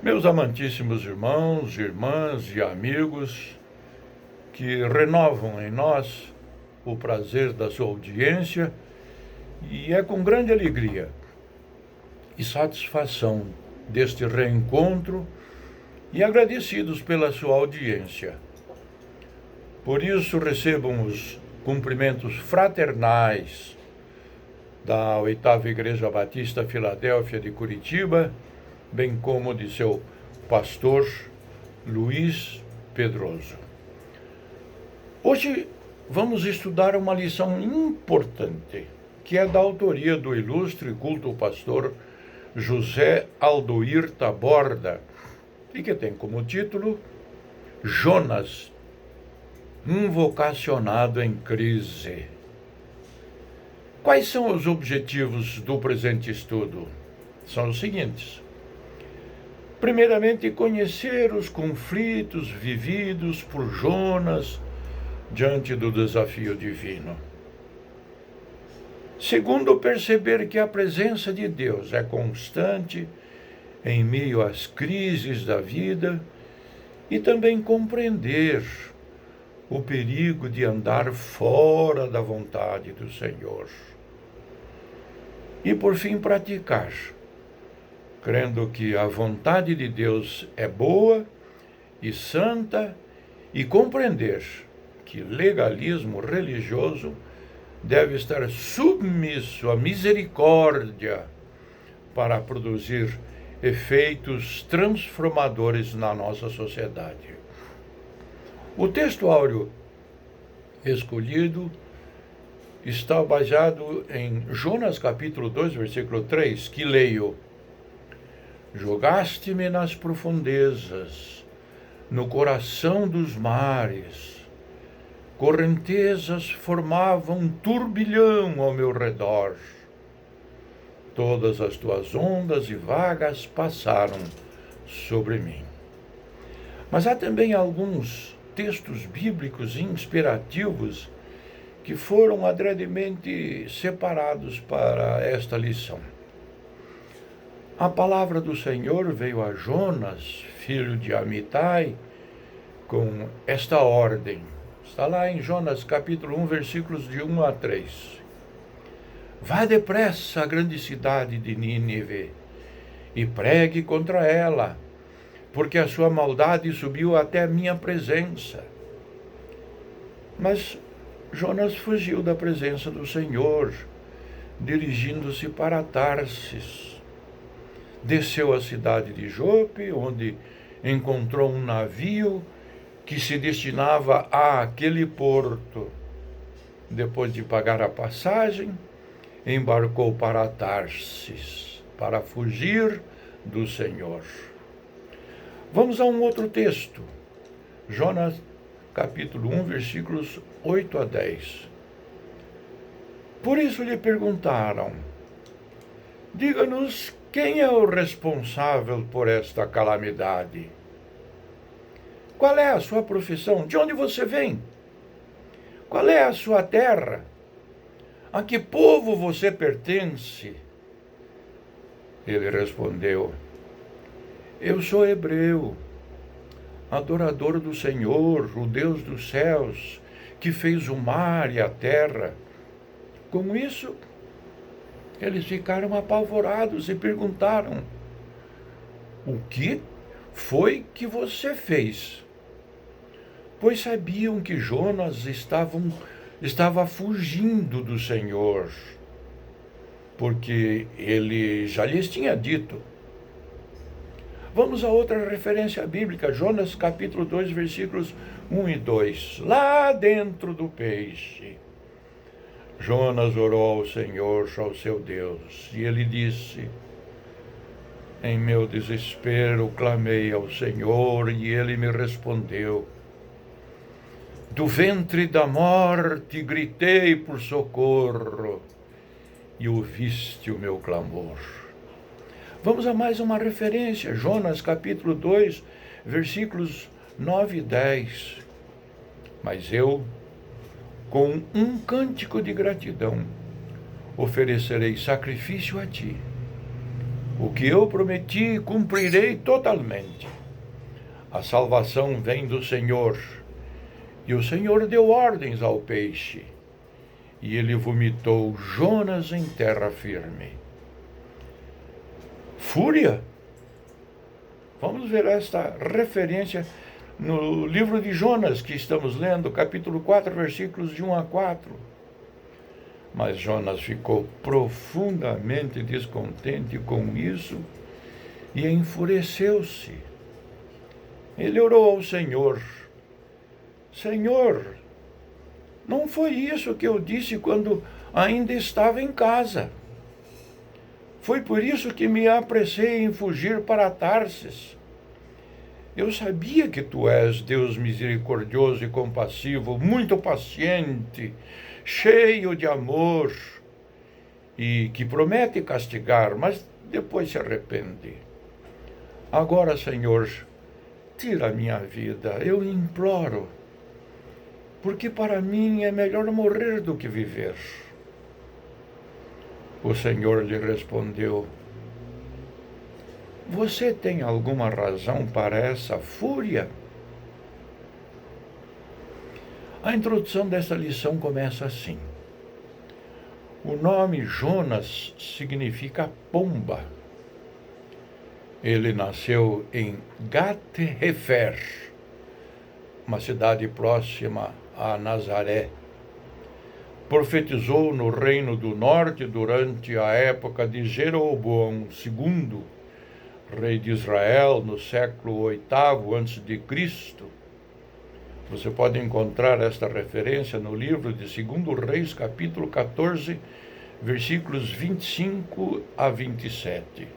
Meus amantíssimos irmãos, irmãs e amigos que renovam em nós o prazer da sua audiência, e é com grande alegria e satisfação deste reencontro e agradecidos pela sua audiência. Por isso recebam os cumprimentos fraternais da 8ª Igreja Batista Filadélfia de Curitiba, bem como de seu pastor Luiz Pedroso. Hoje vamos estudar uma lição importante, que é da autoria do ilustre culto pastor José Aldoir Taborda, e que tem como título Jonas, um vocacionado em crise. Quais são os objetivos do presente estudo? São os seguintes. Primeiramente, conhecer os conflitos vividos por Jonas diante do desafio divino. Segundo, perceber que a presença de Deus é constante em meio às crises da vida e também compreender o perigo de andar fora da vontade do Senhor. E, por fim, praticar, crendo que a vontade de Deus é boa e santa, e compreender que legalismo religioso deve estar submisso à misericórdia para produzir efeitos transformadores na nossa sociedade. O texto áureo escolhido está baseado em Jonas capítulo 2, versículo 3, que leio: Jogaste-me nas profundezas, no coração dos mares. Correntezas formavam um turbilhão ao meu redor. Todas as tuas ondas e vagas passaram sobre mim. Mas há também alguns textos bíblicos inspirativos que foram adredemente separados para esta lição. A palavra do Senhor veio a Jonas, filho de Amitai, com esta ordem. Está lá em Jonas capítulo 1, versículos de 1 a 3. Vá depressa à grande cidade de Nínive e pregue contra ela, porque a sua maldade subiu até a minha presença. Mas Jonas fugiu da presença do Senhor, dirigindo-se para Tarsis. Desceu à cidade de Jope, onde encontrou um navio que se destinava àquele porto. Depois de pagar a passagem, embarcou para Tarsis, para fugir do Senhor. Vamos a um outro texto, Jonas capítulo 1, versículos 8 a 10. Por isso lhe perguntaram: diga-nos quem é o responsável por esta calamidade? Qual é a sua profissão? De onde você vem? Qual é a sua terra? A que povo você pertence? Ele respondeu: eu sou hebreu, adorador do Senhor, o Deus dos céus, que fez o mar e a terra. Com isso, eles ficaram apavorados e perguntaram: o que foi que você fez? Pois sabiam que Jonas estava fugindo do Senhor, porque ele já lhes tinha dito. Vamos a outra referência bíblica, Jonas capítulo 2, versículos 1 e 2. Lá dentro do peixe, Jonas orou ao Senhor, ao seu Deus, e ele disse: em meu desespero clamei ao Senhor, e ele me respondeu. Do ventre da morte gritei por socorro, e ouviste o meu clamor. Vamos a mais uma referência, Jonas capítulo 2, versículos 9 e 10. Mas eu, com um cântico de gratidão, oferecerei sacrifício a ti. O que eu prometi, cumprirei totalmente. A salvação vem do Senhor. E o Senhor deu ordens ao peixe, e ele vomitou Jonas em terra firme. Fúria. Vamos ver esta referência no livro de Jonas, que estamos lendo, capítulo 4, versículos de 1 a 4. Mas Jonas ficou profundamente descontente com isso e enfureceu-se. Ele orou ao Senhor: Senhor, não foi isso que eu disse quando ainda estava em casa. Foi por isso que me apressei em fugir para Tarsis. Eu sabia que tu és Deus misericordioso e compassivo, muito paciente, cheio de amor, e que promete castigar, mas depois se arrepende. Agora, Senhor, tira a minha vida, eu imploro, porque para mim é melhor morrer do que viver. O Senhor lhe respondeu: Você tem alguma razão para essa fúria? A introdução desta lição começa assim. O nome Jonas significa pomba. Ele nasceu em Gat-Hefer, uma cidade próxima a Nazaré. Profetizou no Reino do Norte durante a época de Jeroboão II, rei de Israel, no século VIII a.C. Você pode encontrar esta referência no livro de 2 Reis, capítulo 14, versículos 25 a 27.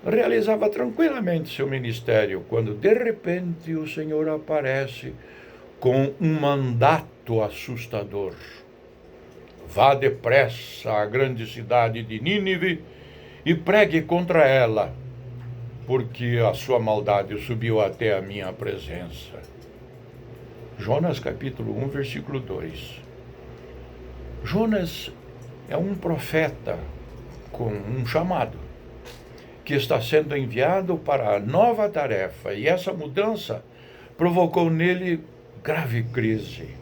Realizava tranquilamente seu ministério quando, de repente, o Senhor aparece com um mandato assustador. Vá depressa à grande cidade de Nínive e pregue contra ela, porque a sua maldade subiu até a minha presença. Jonas capítulo 1, versículo 2. Jonas é um profeta com um chamado, que está sendo enviado para a nova tarefa, e essa mudança provocou nele grave crise.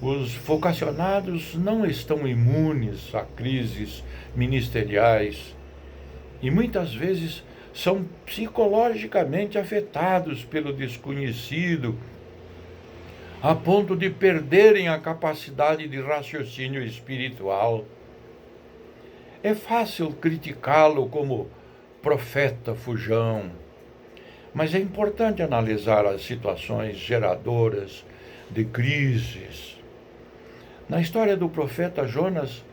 Os vocacionados não estão imunes a crises ministeriais e muitas vezes são psicologicamente afetados pelo desconhecido, a ponto de perderem a capacidade de raciocínio espiritual. É fácil criticá-lo como profeta fujão, mas é importante analisar as situações geradoras de crises. Na história do profeta Jonas,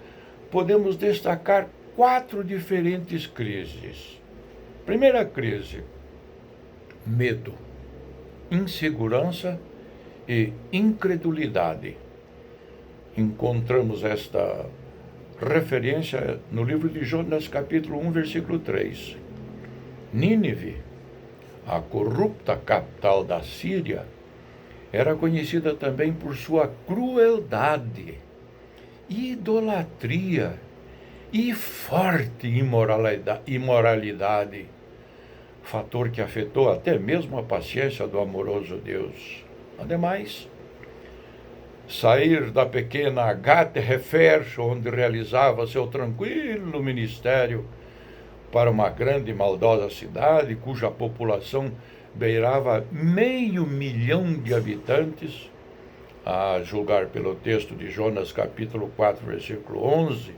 podemos destacar 4 diferentes crises. Primeira crise: medo, insegurança e incredulidade. Encontramos esta referência no livro de Jonas, capítulo 1, versículo 3. Nínive, a corrupta capital da Síria, era conhecida também por sua crueldade, idolatria e forte imoralidade, fator que afetou até mesmo a paciência do amoroso Deus. Ademais, sair da pequena Gat-Hefer, onde realizava seu tranquilo ministério, para uma grande e maldosa cidade, cuja população beirava 500.000 de habitantes, a julgar pelo texto de Jonas capítulo 4, versículo 11,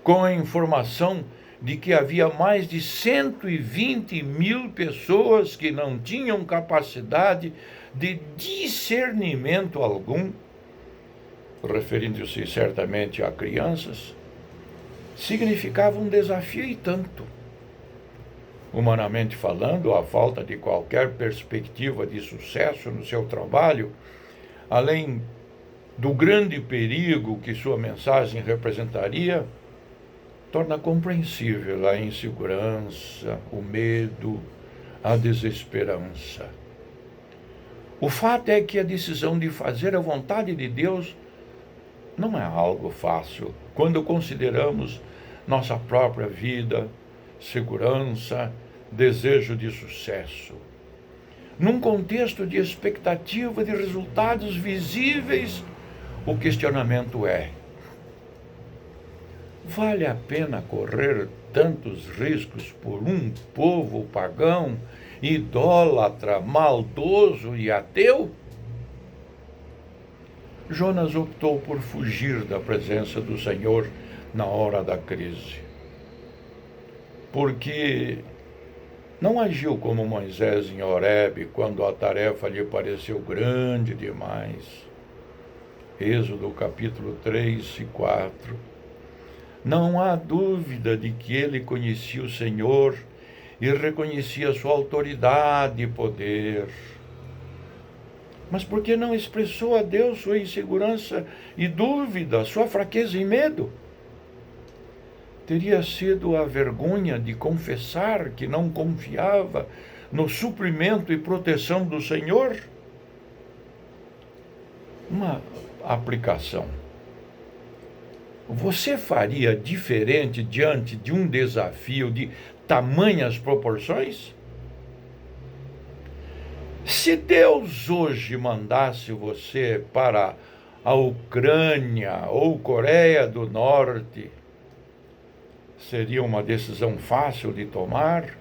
com a informação de que havia mais de 120.000 pessoas que não tinham capacidade de discernimento algum, referindo-se certamente a crianças, significava um desafio e tanto. Humanamente falando, a falta de qualquer perspectiva de sucesso no seu trabalho, além do grande perigo que sua mensagem representaria, torna compreensível a insegurança, o medo, a desesperança. O fato é que a decisão de fazer a vontade de Deus não é algo fácil, quando consideramos nossa própria vida, segurança, desejo de sucesso. Num contexto de expectativa de resultados visíveis, o questionamento é: vale a pena correr tantos riscos por um povo pagão, idólatra, maldoso e ateu? Jonas optou por fugir da presença do Senhor na hora da crise, porque não agiu como Moisés em Horebe, quando a tarefa lhe pareceu grande demais. Êxodo capítulo 3 e 4. Não há dúvida de que ele conhecia o Senhor e reconhecia sua autoridade e poder. Mas por que não expressou a Deus sua insegurança e dúvida, sua fraqueza e medo? Teria sido a vergonha de confessar que não confiava no suprimento e proteção do Senhor? Uma aplicação. Você faria diferente diante de um desafio de tamanhas proporções? Se Deus hoje mandasse você para a Ucrânia ou Coreia do Norte, seria uma decisão fácil de tomar,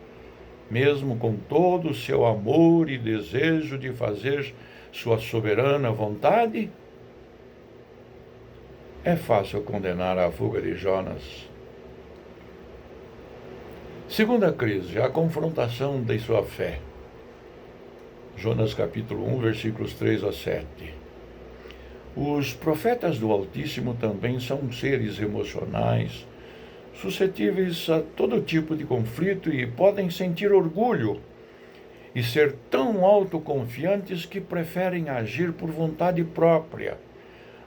mesmo com todo o seu amor e desejo de fazer sua soberana vontade? É fácil condenar a fuga de Jonas. Segunda crise, a confrontação de sua fé. Jonas capítulo 1, versículos 3 a 7. Os profetas do Altíssimo também são seres emocionais, suscetíveis a todo tipo de conflito e podem sentir orgulho e ser tão autoconfiantes que preferem agir por vontade própria,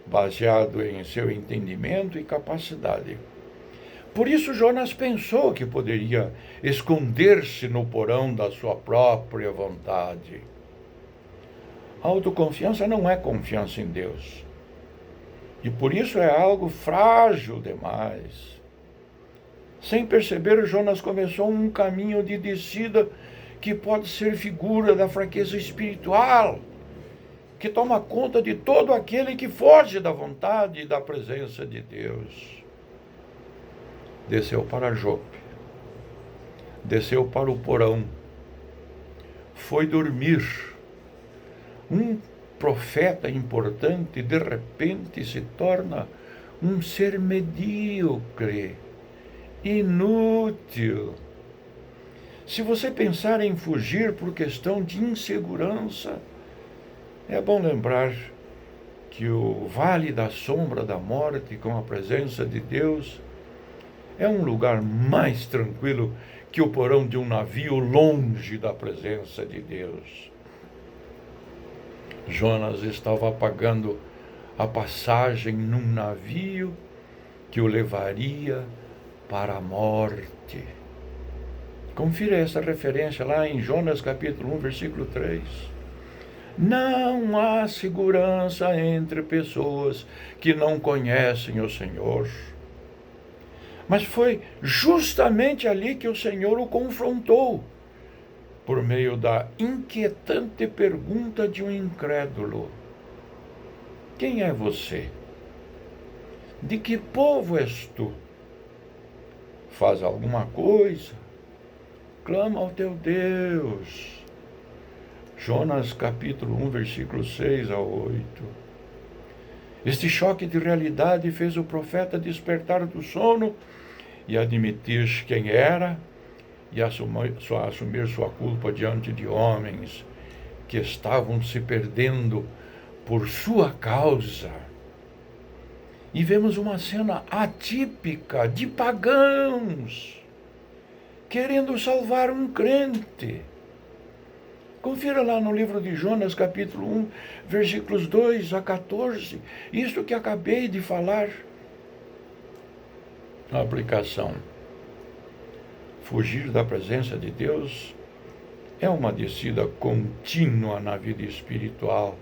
baseado em seu entendimento e capacidade. Por isso Jonas pensou que poderia esconder-se no porão da sua própria vontade. Autoconfiança não é confiança em Deus. E por isso é algo frágil demais. Sem perceber, Jonas começou um caminho de descida que pode ser figura da fraqueza espiritual, que toma conta de todo aquele que foge da vontade e da presença de Deus. Desceu para Jope, desceu para o porão, foi dormir. Um profeta importante, de repente, se torna um ser medíocre, inútil. Se você pensar em fugir por questão de insegurança, é bom lembrar que o vale da sombra da morte, com a presença de Deus, é um lugar mais tranquilo que o porão de um navio longe da presença de Deus. Jonas estava pagando a passagem num navio que o levaria para a morte. Confira essa referência lá em Jonas capítulo 1, versículo 3. Não há segurança entre pessoas que não conhecem o Senhor. Mas foi justamente ali que o Senhor o confrontou, por meio da inquietante pergunta de um incrédulo: quem é você? De que povo és tu? Faz alguma coisa, clama ao teu Deus. Jonas capítulo 1, versículo 6 a 8. Este choque de realidade fez o profeta despertar do sono e admitir quem era e assumir sua culpa diante de homens que estavam se perdendo por sua causa. E vemos uma cena atípica de pagãos querendo salvar um crente. Confira lá no livro de Jonas, capítulo 1, versículos 2 a 14, isto que acabei de falar. A aplicação. Fugir da presença de Deus é uma descida contínua na vida espiritual.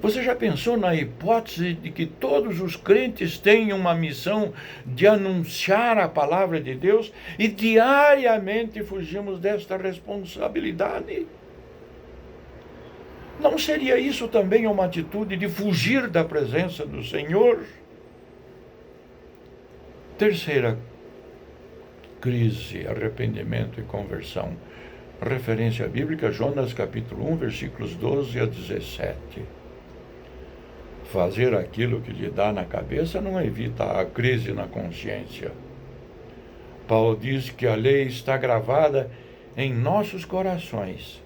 Você já pensou na hipótese de que todos os crentes têm uma missão de anunciar a palavra de Deus e diariamente fugimos desta responsabilidade? Não seria isso também uma atitude de fugir da presença do Senhor? Terceira crise, arrependimento e conversão. Referência bíblica, Jonas capítulo 1, versículos 12 a 17. Fazer aquilo que lhe dá na cabeça não evita a crise na consciência. Paulo diz que a lei está gravada em nossos corações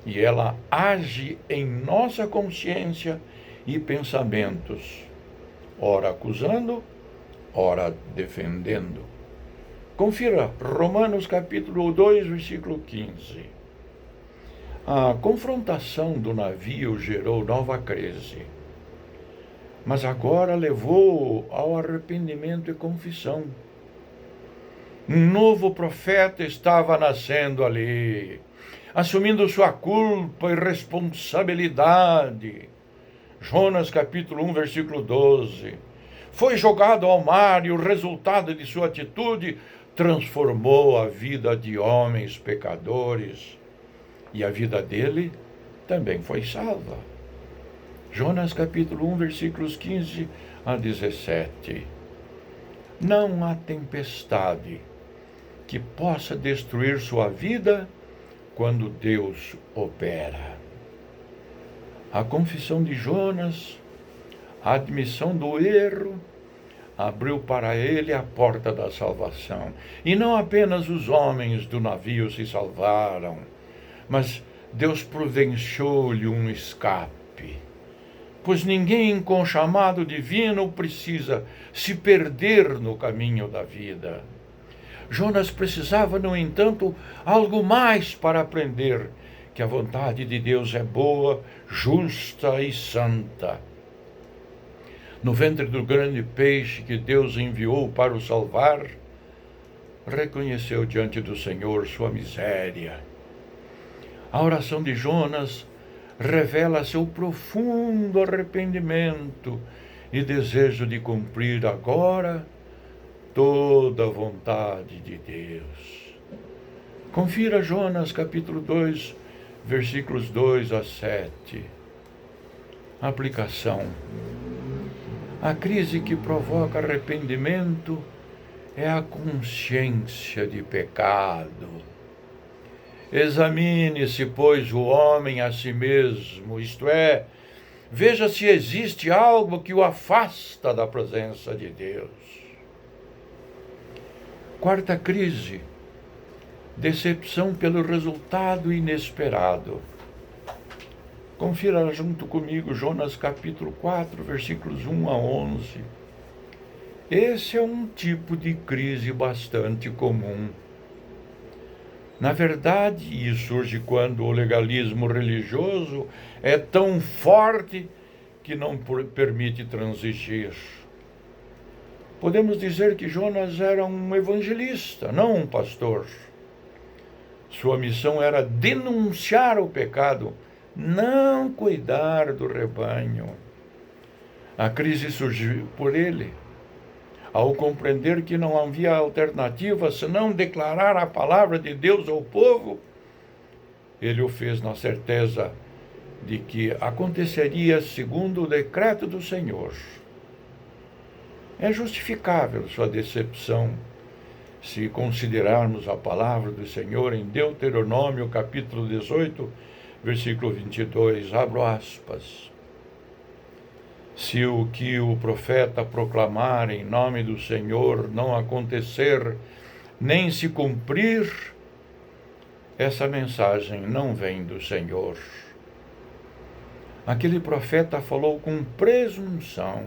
e ela age em nossa consciência e pensamentos, ora acusando, ora defendendo. Confira Romanos capítulo 2, versículo 15. A confrontação do navio gerou nova crise, mas agora levou ao arrependimento e confissão. Um novo profeta estava nascendo ali, assumindo sua culpa e responsabilidade. Jonas capítulo 1, versículo 12. Foi jogado ao mar e o resultado de sua atitude transformou a vida de homens pecadores. E a vida dele também foi salva. Jonas capítulo 1, versículos 15 a 17. Não há tempestade que possa destruir sua vida quando Deus opera. A confissão de Jonas, a admissão do erro, abriu para ele a porta da salvação. E não apenas os homens do navio se salvaram, mas Deus providenciou-lhe um escape. Pois ninguém com chamado divino precisa se perder no caminho da vida. Jonas precisava, no entanto, algo mais para aprender, que a vontade de Deus é boa, justa e santa. No ventre do grande peixe que Deus enviou para o salvar, reconheceu diante do Senhor sua miséria. A oração de Jonas revela seu profundo arrependimento e desejo de cumprir agora toda a vontade de Deus. Confira Jonas capítulo 2, versículos 2 a 7. Aplicação. A crise que provoca arrependimento é a consciência de pecado. Examine-se, pois, o homem a si mesmo, isto é, veja se existe algo que o afasta da presença de Deus. Quarta crise, decepção pelo resultado inesperado. Confira junto comigo Jonas capítulo 4, versículos 1 a 11. Esse é um tipo de crise bastante comum. Na verdade, isso surge quando o legalismo religioso é tão forte que não permite transigir. Podemos dizer que Jonas era um evangelista, não um pastor. Sua missão era denunciar o pecado, não cuidar do rebanho. A crise surgiu por ele. Ao compreender que não havia alternativa senão declarar a palavra de Deus ao povo, ele o fez na certeza de que aconteceria segundo o decreto do Senhor. É justificável sua decepção se considerarmos a palavra do Senhor em Deuteronômio capítulo 18, versículo 22, abro aspas. Se o que o profeta proclamar em nome do Senhor não acontecer, nem se cumprir, essa mensagem não vem do Senhor. Aquele profeta falou com presunção.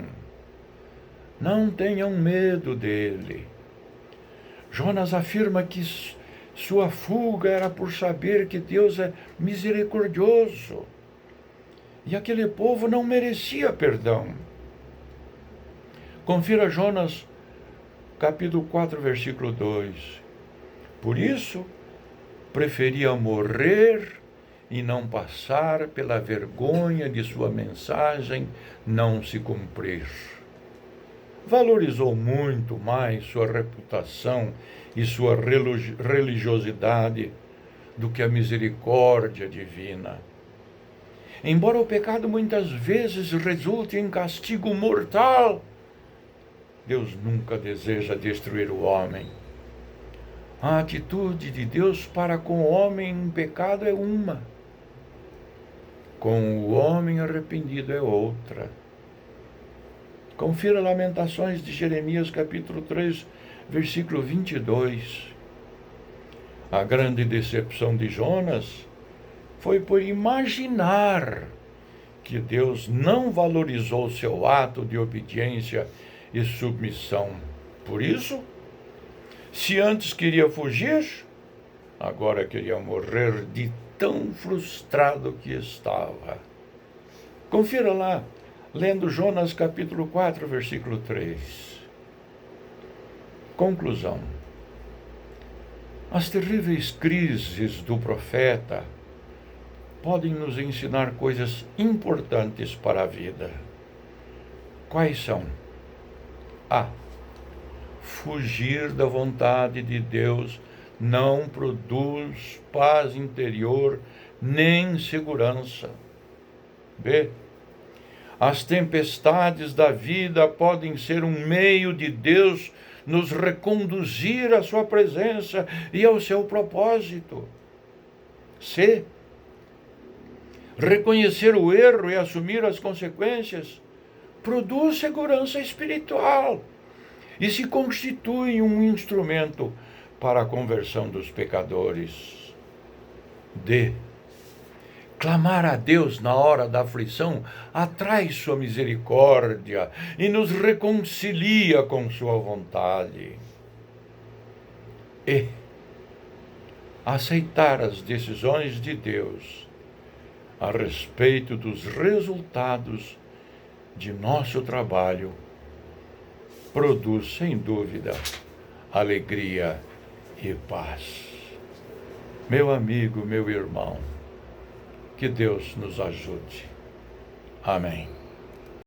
Não tenham medo dele. Jonas afirma que sua fuga era por saber que Deus é misericordioso. E aquele povo não merecia perdão. Confira Jonas, capítulo 4, versículo 2. Por isso, preferia morrer e não passar pela vergonha de sua mensagem não se cumprir. Valorizou muito mais sua reputação e sua religiosidade do que a misericórdia divina. Embora o pecado muitas vezes resulte em castigo mortal, Deus nunca deseja destruir o homem. A atitude de Deus para com o homem em pecado é uma, com o homem arrependido é outra. Confira Lamentações de Jeremias, capítulo 3, versículo 22. A grande decepção de Jonas foi por imaginar que Deus não valorizou seu ato de obediência e submissão. Por isso, se antes queria fugir, agora queria morrer de tão frustrado que estava. Confira lá, lendo Jonas capítulo 4, versículo 3. Conclusão. As terríveis crises do profeta podem nos ensinar coisas importantes para a vida. Quais são? A. Fugir da vontade de Deus não produz paz interior nem segurança. B. As tempestades da vida podem ser um meio de Deus nos reconduzir à sua presença e ao seu propósito. C. Reconhecer o erro e assumir as consequências produz segurança espiritual e se constitui um instrumento para a conversão dos pecadores. D. Clamar a Deus na hora da aflição atrai sua misericórdia e nos reconcilia com sua vontade. E. Aceitar as decisões de Deus a respeito dos resultados de nosso trabalho produz, sem dúvida, alegria e paz. Meu amigo, meu irmão, que Deus nos ajude. Amém.